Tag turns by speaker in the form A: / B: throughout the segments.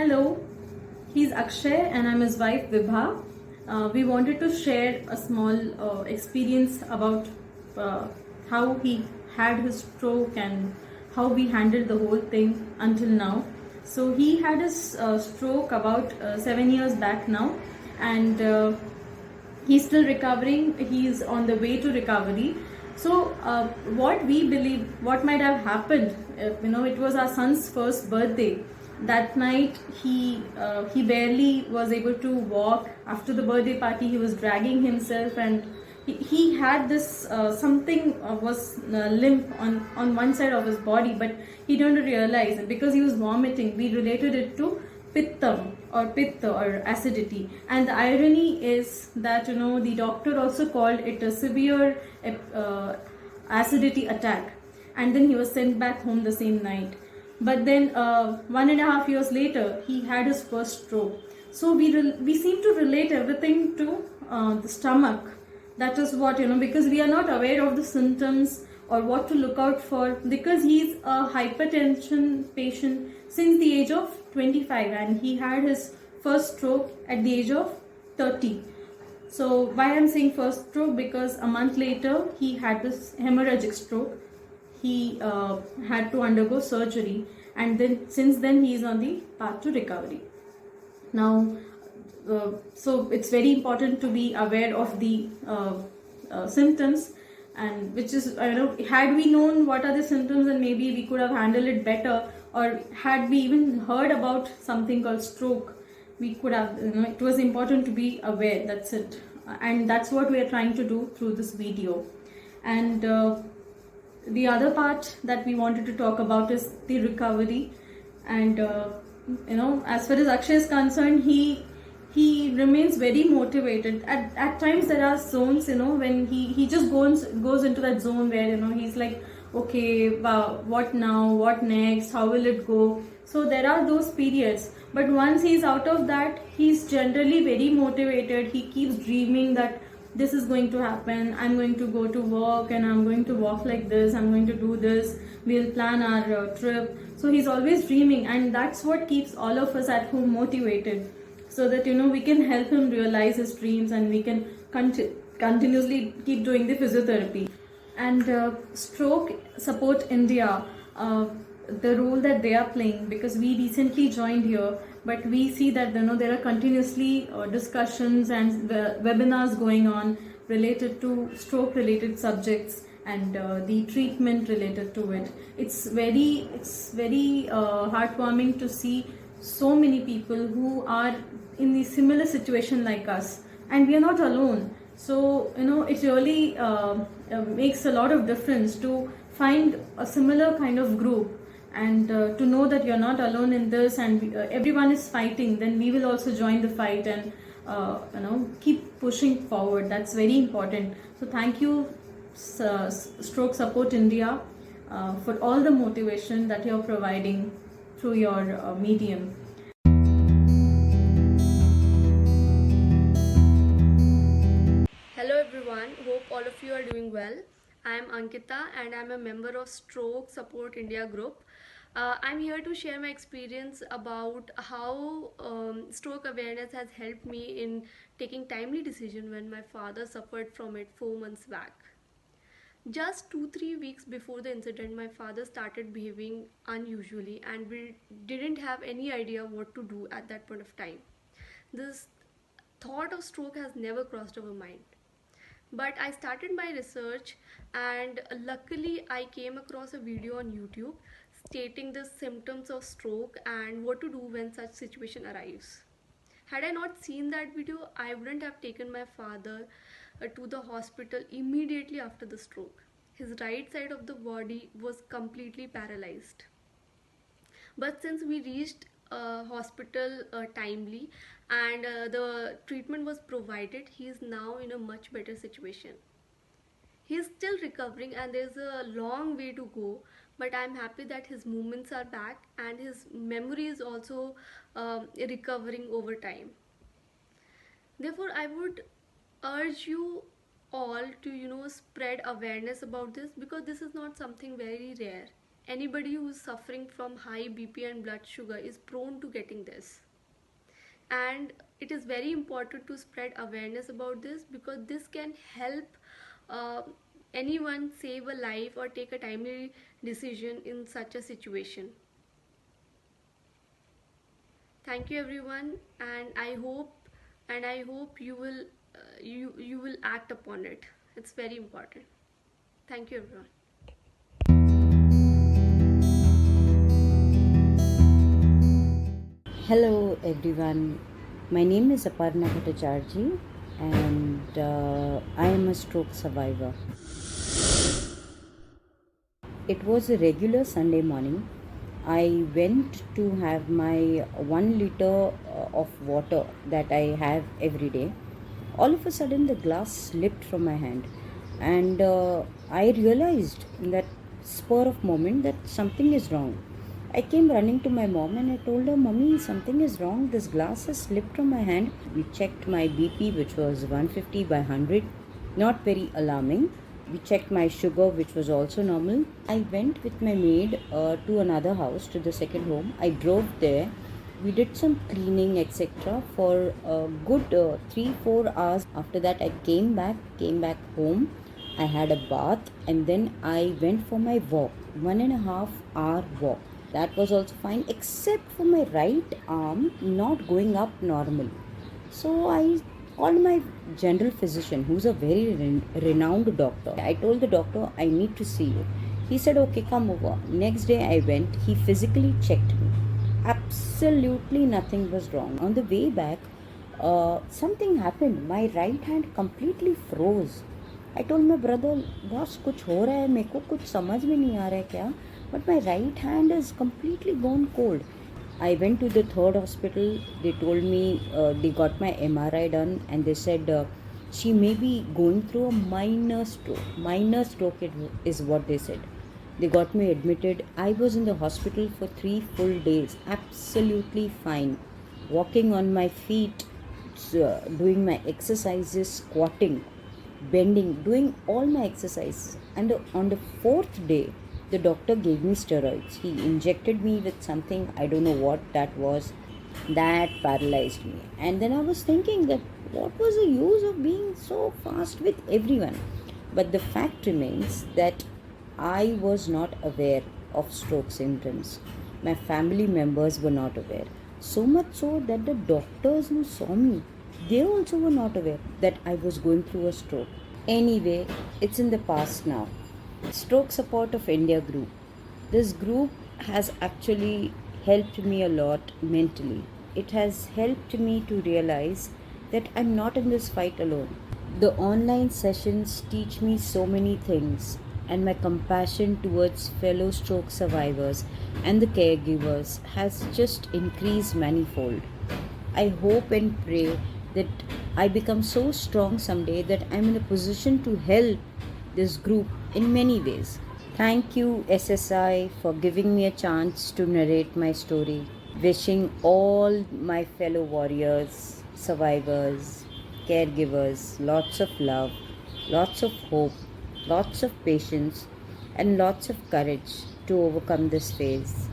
A: Hello, he's Akshay and I'm his wife Vibha. We wanted to share a small experience about uh, how he had his stroke and how we handled the whole thing until now. So he had his stroke about 7 years back now, and he's still recovering. He's on the way to recovery. So what we believe, what might have happened, it was our son's first birthday. That night he barely was able to walk. After the birthday party he was dragging himself, and he had this something was limp on one side of his body, but he didn't realize it because he was vomiting. We related it to pitta or acidity, and the irony is that the doctor also called it a severe acidity attack, and then he was sent back home the same night. But then 1.5 years later he had his first stroke. So we seem to relate everything to the stomach. That is what, because we are not aware of the symptoms or what to look out for, because he's a hypertension patient since the age of 25, and he had his first stroke at the age of 30. So why I'm saying first stroke, because a month later he had this hemorrhagic stroke. He had to undergo surgery, and then since then he is on the path to recovery. Now so it's very important to be aware of the symptoms, and which is, had we known what are the symptoms, and maybe we could have handled it better, or had we even heard about something called stroke, we could have, it was important to be aware. That's it, and that's what we are trying to do through this video. And the other part that we wanted to talk about is the recovery. And as far as Akshay is concerned, he remains very motivated. At times there are zones, when he just goes into that zone where he's like, okay, wow, what now, what next, how will it go? So there are those periods, but once he's out of that, he's generally very motivated. He keeps dreaming that this is going to happen, I'm going to go to work and I'm going to walk like this, I'm going to do this, we'll plan our trip. So he's always dreaming, and that's what keeps all of us at home motivated, so that we can help him realize his dreams, and we can continuously keep doing the physiotherapy. And Stroke Support India, the role that they are playing, because we recently joined here, but we see that there are continuously discussions and webinars going on related to stroke related subjects, and the treatment related to it. It's very heartwarming to see so many people who are in the similar situation like us, and we are not alone. So it really makes a lot of difference to find a similar kind of group, and to know that you're not alone in this, and everyone is fighting. Then we will also join the fight, and keep pushing forward. That's very important. So thank you, Stroke Support India, for all the motivation that you're providing through your medium.
B: Hello everyone, hope all of you are doing well. I am Ankita and I am a member of Stroke Support India group. I'm here to share my experience about how stroke awareness has helped me in taking timely decision when my father suffered from it 4 months back. Just 2-3 weeks before the incident, my father started behaving unusually, and we didn't have any idea what to do at that point of time. This thought of stroke has never crossed our mind. But I started my research, and luckily I came across a video on YouTube stating the symptoms of stroke and what to do when such situation arrives. Had I not seen that video, I wouldn't have taken my father to the hospital immediately after the stroke. His right side of the body was completely paralyzed. But since we reached hospital timely, and the treatment was provided, he is now in a much better situation. He is still recovering and there's a long way to go, but I'm happy that his movements are back and his memory is also recovering over time. Therefore I would urge you all to spread awareness about this, because this is not something very rare. anybody who is suffering from high BP and blood sugar is prone to getting this. And it is very important to spread awareness about this, because this can help uh, anyone save a life or take a timely decision in such a situation. Thank you everyone, and I hope you will you will act upon it. It's very important. Thank you everyone.
C: Hello everyone, my name is Aparna Bhattacharjee and I am a stroke survivor. It was a regular Sunday morning. I went to have my 1 liter of water that I have every day. All of a sudden, the glass slipped from my hand, and I realized in that spur of moment that something is wrong. I came running to my mom and I told her, "Mummy, something is wrong. This glass has slipped from my hand." We checked my BP, which was 150/100, not very alarming. We checked my sugar, which was also normal. I went with my maid to another house, to the second home. I drove there. We did some cleaning, etc. for a good 3-4 hours. After that, I came back home. I had a bath and then I went for my walk, 1.5 hour walk. That was also fine, except for my right arm not going up normal. So I called my general physician, who's a very renowned doctor. I told the doctor, I need to see you. He said, okay, come over. Next day I went. He physically checked me. Absolutely nothing was wrong. On the way back, something happened. My right hand completely froze. I told my brother, boss, कुछ हो रहा है, मेरे को कुछ समझ में नहीं आ रहा है क्या, but my right hand is completely gone cold. I went to the third hospital. They told me they got my MRI done and they said she may be going through a minor stroke. Minor stroke is what they said. They got me admitted. I was in the hospital for 3 full days, absolutely fine, walking on my feet, doing my exercises, squatting, bending, doing all my exercises. And on the 4th day, the doctor gave me steroids. He injected me with something, I don't know what that was, that paralyzed me. And then I was thinking that what was the use of being so fast with everyone? But the fact remains that I was not aware of stroke symptoms. My family members were not aware. So much so that the doctors who saw me, they also were not aware that I was going through a stroke. Anyway, it's in the past now. Stroke Support of India group. This group has actually helped me a lot mentally. It has helped me to realize that I'm not in this fight alone. The online sessions teach me so many things, and my compassion towards fellow stroke survivors and the caregivers has just increased manifold. I hope and pray that I become so strong someday that I'm in a position to help this group in many ways. Thank you, SSI, for giving me a chance to narrate my story. Wishing all my fellow warriors, survivors, caregivers lots of love, lots of hope, lots of patience, and lots of courage to overcome this phase.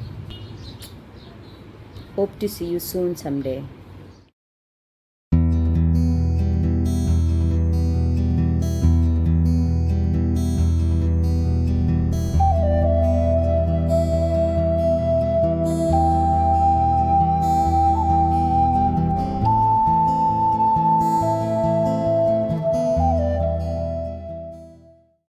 C: Hope to see you soon someday.